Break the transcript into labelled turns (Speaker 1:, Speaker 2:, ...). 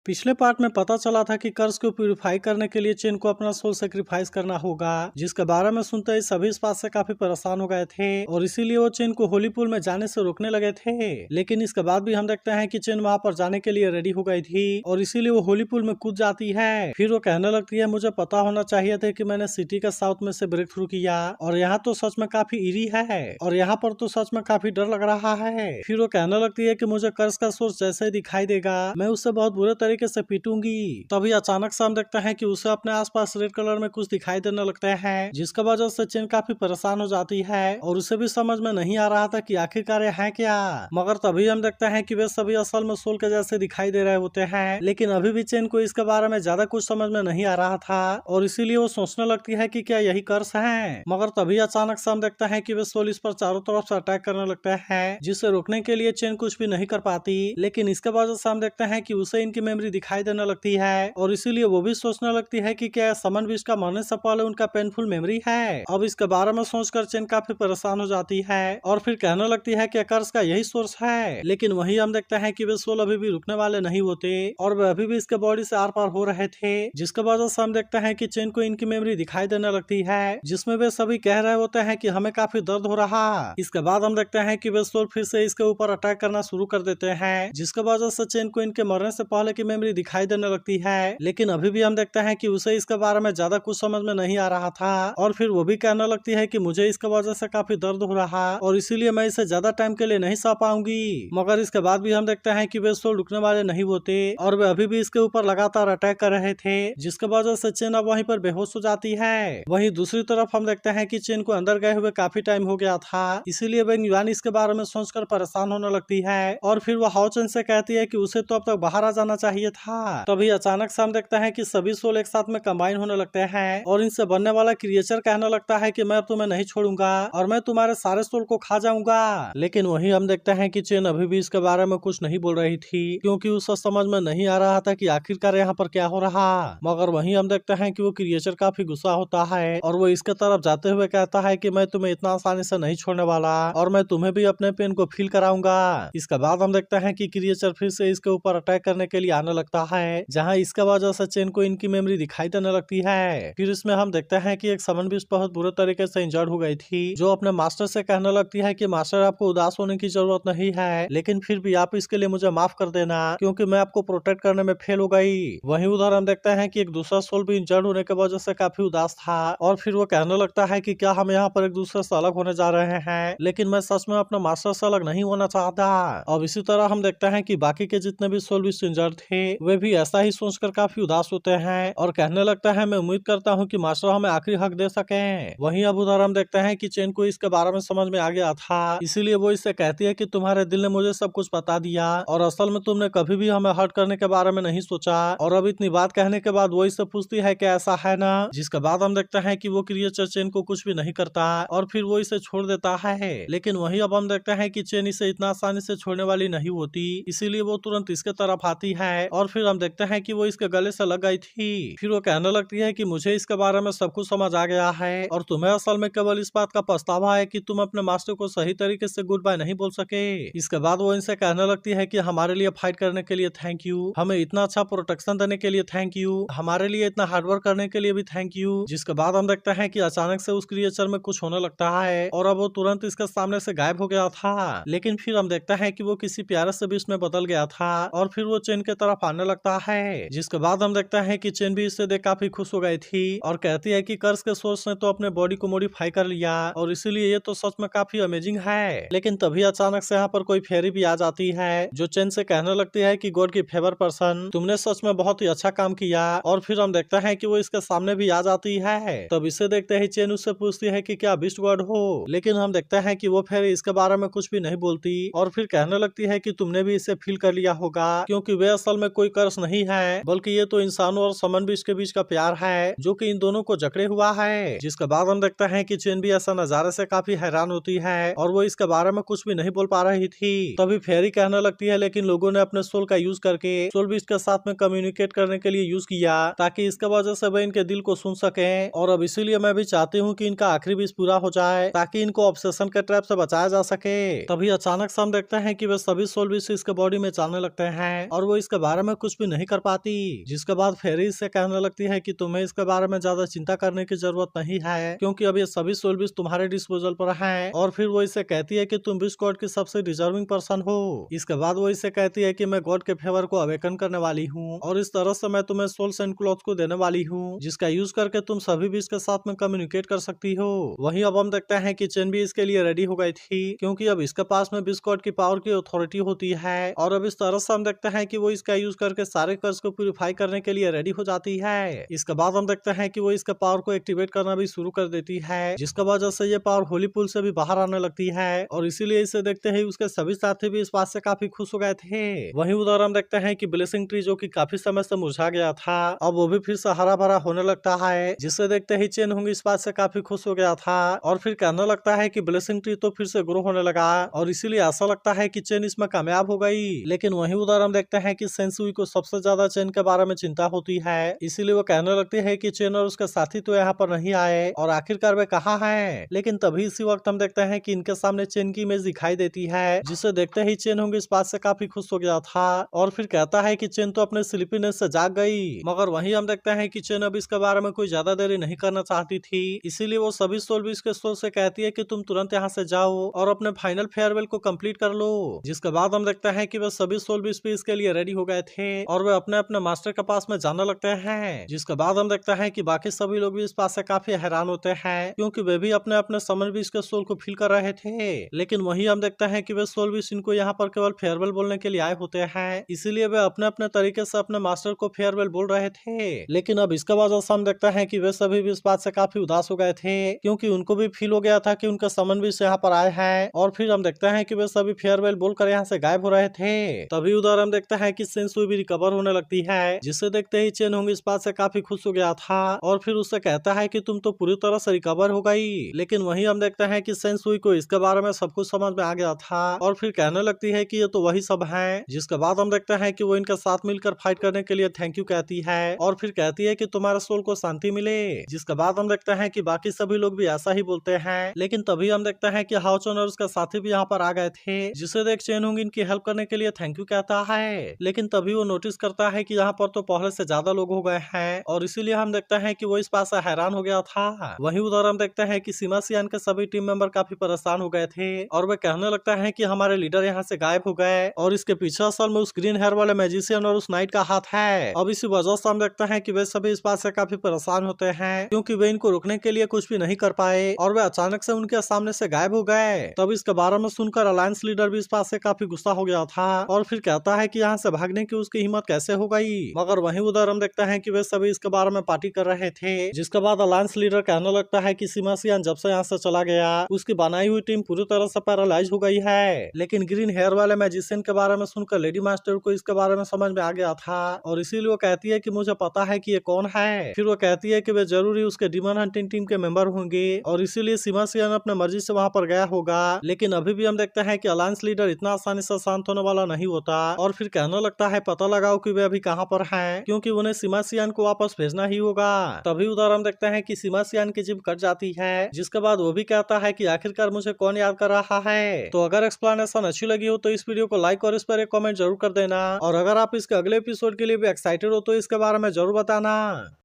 Speaker 1: पिछले पार्ट में पता चला था कि कर्ज को प्यूरिफाई करने के लिए चेन को अपना सोल सेक्रीफाइस करना होगा, जिसके बारे में सुनते ही सभी इस बात से काफी परेशान हो गए थे और इसीलिए वो चेन को होली पूल में जाने से रोकने लगे थे। लेकिन इसके बाद भी हम देखते हैं कि चेन वहाँ पर जाने के लिए रेडी हो गई थी और इसीलिए वो होली पूल में कूद जाती है। फिर वो कहने लगती है, मुझे पता होना चाहिए था कि मैंने सिटी का साउथ में से ब्रेक थ्रू किया और यहाँ तो सच में काफी इरी है और यहाँ पर तो सच में काफी डर लग रहा है। फिर वो कहने लगती है कि मुझे कर्ज का सोर्स जैसे ही दिखाई देगा मैं उससे बहुत बुरे तरीके से पीटूंगी। तभी अचानक से हम देखते हैं कि उसे अपने आसपास रेड कलर में कुछ दिखाई देने लगता है, जिसका वजह से चेन काफी परेशान हो जाती है और उसे भी समझ में नहीं आ रहा था कि आखिरकार ये है क्या। मगर तभी हम देखते हैं कि वे सभी असल में सोल के जैसे दिखाई दे रहे होते हैं, लेकिन अभी भी चेन को इसके बारे में ज्यादा कुछ समझ में नहीं आ रहा था और इसीलिए वो सोचने लगती है कि क्या यही कर्ज है। मगर तभी अचानक से हम देखते हैं कि वे सोल इस पर चारों तरफ से अटैक करने लगते हैं, जिसे रोकने के लिए चेन कुछ भी नहीं कर पाती। लेकिन इसके वजह से हम देखते हैं कि उसे इनकी मेमोरी दिखाई देने लगती है और इसीलिए वो भी सोचने लगती है कि क्या समन बीच का मरने से पहले उनका पेनफुल मेमोरी है। अब इसके बारे में सोचकर चेन काफी परेशान हो जाती है और फिर कहने लगती है कि कर्ज का यही सोर्स है। लेकिन वही हम देखते हैं कि वे सोल अभी भी रुकने वाले नहीं होते और वे अभी भी इसके बॉडी से आर पार हो रहे थे, जिसके वजह से हम देखते हैं कि चेन को इनकी मेमोरी दिखाई देने लगती है, जिसमें वे सभी कह रहे होते हैं कि हमें काफी दर्द हो रहा। इसके बाद हम देखते हैं कि वे सोल फिर से इसके ऊपर अटैक करना शुरू कर देते हैं, जिसके वजह से चेन को इनके मरने से पहले की मेमोरी दिखाई देने लगती है। लेकिन अभी भी हम देखते हैं कि उसे इसके बारे में ज्यादा कुछ समझ में नहीं आ रहा था और फिर वो भी कहने लगती है कि मुझे इसके वजह से काफी दर्द हो रहा और इसीलिए मैं इसे ज्यादा टाइम के लिए नहीं सह पाऊंगी। मगर इसके बाद भी हम देखते हैं कि वे सोल रुकने वाले नहीं होते और वे अभी भी इसके ऊपर लगातार अटैक कर रहे थे, जिसके वजह से चेन अब वहीं पर बेहोश हो जाती है। वहीं दूसरी तरफ हम देखते हैं कि चेन को अंदर गए हुए काफी टाइम हो गया था, इसीलिए वे युआन इसके बारे में सोचकर परेशान होने लगती है और फिर वो हाओ चेन से कहती है कि उसे तो अब तक बाहर आ जाना चाहिए था। तभी अचानक से हम देखते हैं कि सभी सोल एक साथ में कंबाइन होने लगते हैं और इनसे बनने वाला क्रिएचर कहने लगता है कि मैं तुम्हें नहीं छोड़ूंगा और मैं तुम्हारे सारे सोल को खा जाऊंगा। लेकिन वही हम देखते हैं कि चेन अभी भी इसके बारे में कुछ नहीं बोल रही थी, क्योंकि उसे समझ में नहीं आ रहा था कि आखिरकार यहाँ पर क्या हो रहा। मगर वही हम देखते हैं कि वो क्रिएचर काफी गुस्सा होता है और वो इसके तरफ जाते हुए कहता है कि मैं तुम्हें इतना आसानी से नहीं छोड़ने वाला और मैं तुम्हें भी अपने पेन को फील कराऊंगा। इसके बाद हम देखते हैं कि क्रिएचर फिर से इसके ऊपर अटैक करने के लिए आने लगता है, जहाँ इसके वजह से चेन को इनकी मेमोरी दिखाई देने लगती है। फिर इसमें हम देखते हैं कि एक समन बीच बहुत बुरे तरीके से इंजर्ड हो गई थी, जो अपने मास्टर से कहने लगती है कि मास्टर आपको उदास होने की जरूरत नहीं है, लेकिन फिर भी आप इसके लिए मुझे माफ कर देना क्योंकि मैं आपको प्रोटेक्ट करने में फेल हो गई। वहीं उधर हम देखते हैं कि एक दूसरा सोल भी इंजर्ड होने की वजह से काफी उदास था और फिर वो कहने लगता है कि क्या हम यहाँ पर एक दूसरे से अलग होने जा रहे हैं, लेकिन मैं सच में अपने मास्टर से अलग नहीं होना चाहता। अब इसी तरह हम देखते हैं कि बाकी के जितने भी सोल भी इंजर्ड थे वे भी ऐसा ही सोचकर काफी उदास होते हैं और कहने लगता है मैं उम्मीद करता हूँ कि मास्टर हमें आखिरी हक दे सके। वहीं अब उधर हम देखते हैं कि चेन को इसके बारे में समझ में आ गया था, इसीलिए वो इससे कहती है कि तुम्हारे दिल ने मुझे सब कुछ बता दिया और असल में तुमने कभी भी हमें हर्ट करने के बारे में नहीं सोचा। और अब इतनी बात कहने के बाद वो इससे पूछती है कि ऐसा है ना, जिसके बाद हम देखते हैं कि वो क्रिएचर चेन को कुछ भी नहीं करता और फिर वो इसे छोड़ देता है। लेकिन वहीं अब हम देखते हैं कि चेन इसे इतना आसानी से छोड़ने वाली नहीं होती, इसीलिए वो तुरंत इसके तरफ आती है और फिर हम देखते हैं कि वो इसके गले से लग गई थी। फिर वो कहने लगती है कि मुझे इसके बारे में सब कुछ समझ आ गया है और तुम्हें असल में केवल इस बात का पछतावा है कि तुम अपने मास्टर को सही तरीके से गुड बाय नहीं बोल सके। इसके बाद वो इनसे कहने लगती है कि हमारे लिए फाइट करने के लिए थैंक यू, हमें इतना अच्छा प्रोटेक्शन देने के लिए थैंक यू, हमारे लिए इतना हार्डवर्क करने के लिए भी थैंक यू। जिसके बाद हम देखते हैं कि अचानक से उस क्रिएचर में कुछ होने लगता है और अब वो तुरंत इसके सामने से गायब हो गया था। लेकिन फिर हम देखते हैं कि वो किसी प्यारे से बीच में बदल गया था और फिर वो चेन के तरफ आने लगता है। जिसके बाद हम देखते हैं कि चेन भी इससे देख काफी खुश हो गई थी और कहती है कि कर्ज के सोर्स ने तो अपने बॉडी को मॉडिफाई कर लिया और इसीलिए ये तो सच में काफी अमेजिंग है। लेकिन तभी अचानक से यहाँ पर कोई फेरी भी आ जाती है, जो चेन से कहने लगती है कि गॉड की फेवर पर्सन, तुमने सच में बहुत ही अच्छा काम किया। और फिर हम देखते हैं कि वो इसके सामने भी आ जाती है। तब इसे देखते ही चेन उससे पूछती है कि क्या बिस्ट गॉड हो, लेकिन हम देखते हैं कि वो फिर इसके बारे में कुछ भी नहीं बोलती और फिर कहने लगती है कि तुमने भी इसे फील कर लिया होगा, क्योंकि वे असल में कोई कर्ज नहीं है, बल्कि ये तो इंसानों और समन बीच के बीच का प्यार है जो कि इन दोनों को जकड़े हुआ है। जिसके बाद हम देखते हैं कि चेन भी ऐसा नजारे से काफी हैरान होती है और वो इसके बारे में कुछ भी नहीं बोल पा रही थी। तभी फेरी कहने लगती है लेकिन लोगों ने अपने सोल का यूज करके सोल बीच के साथ में कम्युनिकेट करने के लिए यूज किया ताकि इसके वजह से वे इनके दिल को सुन सके और अब इसीलिए मैं भी चाहती हूँ कि इनका आखिरी विश पूरा हो जाए ताकि इनको ऑब्सेशन के ट्रैप से बचाया जा सके। तभी अचानक से हम देखते हैं कि वे सभी सोल विश इसके बॉडी में चलने लगते हैं और वो इसके बारे बारे में कुछ भी नहीं कर पाती। जिसके बाद फेरी इससे कहने लगती है कि तुम्हें इसके बारे में ज्यादा चिंता करने की जरूरत नहीं है, क्योंकि अब ये सभी सोल बीज तुम्हारे डिस्पोजल पर हैं। और फिर वो इसे कहती है कि तुम विश गॉड की सबसे डिजर्विंग पर्सन हो। इसके बाद वो इसे कहती है कि मैं गॉड के फेवर को अवेकन करने वाली हूँ और इस तरह से मैं तुम्हें सोल सेंट क्लॉथ को देने वाली हूँ, जिसका यूज करके तुम सभी बीज के साथ में कम्युनिकेट कर सकती हो। वहीं अब हम देखते हैं कि चेन भी इसके लिए रेडी हो गई थी, क्योंकि अब इसके पास में विश गॉड की पावर की अथॉरिटी होती है। और अब इस तरह से हम देखते हैं कि वो इसका यूज करके सारे कर्ज को प्यूरिफाई करने के लिए रेडी हो जाती है। इसके बाद हम देखते हैं कि वो इसके पावर को एक्टिवेट करना भी शुरू कर देती है, जिसकी वजह से ये पावर होली पुल से भी बाहर आने लगती है। और इसीलिए इसे देखते ही उसके सभी साथी भी इस बात से काफी खुश हो गए थे। वहीं उधर हम देखते हैं कि ब्लेसिंग ट्री जो कि काफी समय से मुरझा गया था, अब वो भी फिर से हरा भरा होने लगता है, जिसे देखते ही चेन होंगी इस बात से काफी खुश हो गया था और फिर कहने लगता है कि ब्लेसिंग ट्री तो फिर से ग्रो होने लगा और इसीलिए ऐसा लगता है कि चेन इसमें कामयाब हो गई। लेकिन वहीं उधर हम देखते हैं कि सेंसुई को सबसे ज्यादा चेन के बारे में चिंता होती है, इसीलिए वो कहने लगती है कि चेन और उसके साथी तो यहाँ पर नहीं आए और आखिरकार वे कहाँ हैं। लेकिन तभी इसी वक्त हम देखते हैं कि इनके सामने चेन की इमेज दिखाई देती है, जिसे देखते ही चेन होंगी इस बात से काफी खुश हो गया था और फिर कहता है कि चेन तो अपने स्लीपीनेस से जाग गई। मगर वहीं हम देखते हैं कि चेन अब इसके बारे में कोई ज्यादा देरी नहीं करना चाहती थी, इसीलिए वो सभी सोल बीज के सोल से कहती है कि तुम तुरंत यहाँ से जाओ और अपने फाइनल फेयरवेल को कंप्लीट कर लो। जिसके बाद हम देखते हैं कि वे सभी सोल बीज भी इसके लिए रेडी हो गए थे और वे अपने अपने मास्टर के पास में जाने लगते हैं। जिसके बाद हम देखते हैं कि बाकी सभी लोग भी इस बात से काफी हैरान होते हैं, क्योंकि वे भी अपने अपने समर बीज के सोल को फील कर रहे थे। लेकिन वहीं हम देखते हैं कि वे सोल बीज इनको यहाँ पर केवल फेयरवेल बोलने के लिए आए होते हैं, इसीलिए वे अपने अपने तरीके से अपने मास्टर को फेयरवेल बोल रहे थे। लेकिन अब इसके वजह से हम देखते हैं कि वे सभी भी इस बात से काफी उदास हो गए थे, क्योंकि उनको भी फील हो गया था कि उनका समन बीज यहाँ पर आए हैं। और फिर हम देखते हैं कि वे सभी फेयरवेल बोलकर यहाँ से गायब हो रहे थे। तभी उधर हम देखते हैं कि सेंसुई भी रिकवर होने लगती है, जिसे देखते ही चेन होंगी इस बात से काफी खुश हो गया था और फिर उससे कहता है कि तुम तो पूरी तरह से रिकवर हो गई। लेकिन वहीं हम देखते हैं कि सेंसुई को इसके बारे में सब कुछ समझ में आ गया था और फिर कहने लगती है कि ये तो वही सब हैं। जिसके बाद हम देखते हैं कि वो इनके साथ मिलकर फाइट करने के लिए थैंक यू कहती है और फिर कहती है कि तुम्हारे सोल को शांति मिले। जिसके बाद हम देखते हैं कि बाकी सभी लोग भी ऐसा ही बोलते हैं। लेकिन तभी हम देखते हैं कि हाओचन और उसका साथी भी यहाँ पर आ गए थे, जिसे देख चेन होंगी इनकी हेल्प करने के लिए थैंक यू कहता है। लेकिन तभी वो नोटिस करता है कि यहाँ पर तो पहले से ज्यादा लोग हो गए हैं और इसीलिए हम देखते हैं कि वो इस बात से हैरान हो गया था। वहीं उधर हम देखते हैं कि सीमा सियान के सभी टीम मेंबर काफी परेशान हो गए थे और वे कहने लगता है कि हमारे लीडर यहाँ से गायब हो गए और इसके पीछे असल में उस ग्रीन हेयर वाले मैजिशियन और उस नाइट का हाथ है। अब इसी वजह से हम देखते हैं कि वे सभी इस बात से काफी परेशान होते हैं, क्योंकि वे इनको रोकने के लिए कुछ भी नहीं कर पाए और वे अचानक से उनके सामने से गायब हो गए। तब इसके बारे में सुनकर अलायंस लीडर भी इस बात से काफी गुस्सा हो गया था और फिर कहता है कि यहाँ से भागने की उसकी हिम्मत कैसे हो गई। मगर वहीं उधर हम देखते हैं कि वे सभी इसके बारे में पार्टी कर रहे थे। जिसके बाद अलायंस लीडर कहने लगता है कि सीमा सियान जब से यहाँ से चला गया उसकी बनाई हुई टीम पूरी तरह से पैरालाइज हो गई है। लेकिन ग्रीन हेयर वाले मैजिशियन के बारे में सुनकर लेडी मास्टर को इसके बारे में समझ में आ गया था और इसीलिए वो कहती है कि मुझे पता है कि ये कौन है। फिर वो कहती है कि वे जरूर ही उसके डिमन हंटिंग टीम के मेंबर होंगे और इसीलिए सीमा सियान अपने मर्जी से वहाँ पर गया होगा। लेकिन अभी भी हम देखते हैं कि अलायंस लीडर इतना आसानी से शांत होने वाला नहीं होता और फिर कहने लगता है पता लगाओ कि वे अभी कहाँ पर हैं, क्योंकि उन्हें सीमा सियान को वापस भेजना ही होगा। तभी उधर हम देखते हैं कि सीमा सियान की जिप कट जाती है, जिसके बाद वो भी कहता है कि आखिरकार मुझे कौन याद कर रहा है। तो अगर एक्सप्लेनेशन अच्छी लगी हो तो इस वीडियो को लाइक और इस पर एक कमेंट जरूर कर देना और अगर आप इसके अगले एपिसोड के लिए भी एक्साइटेड हो तो इसके बारे में जरूर बताना।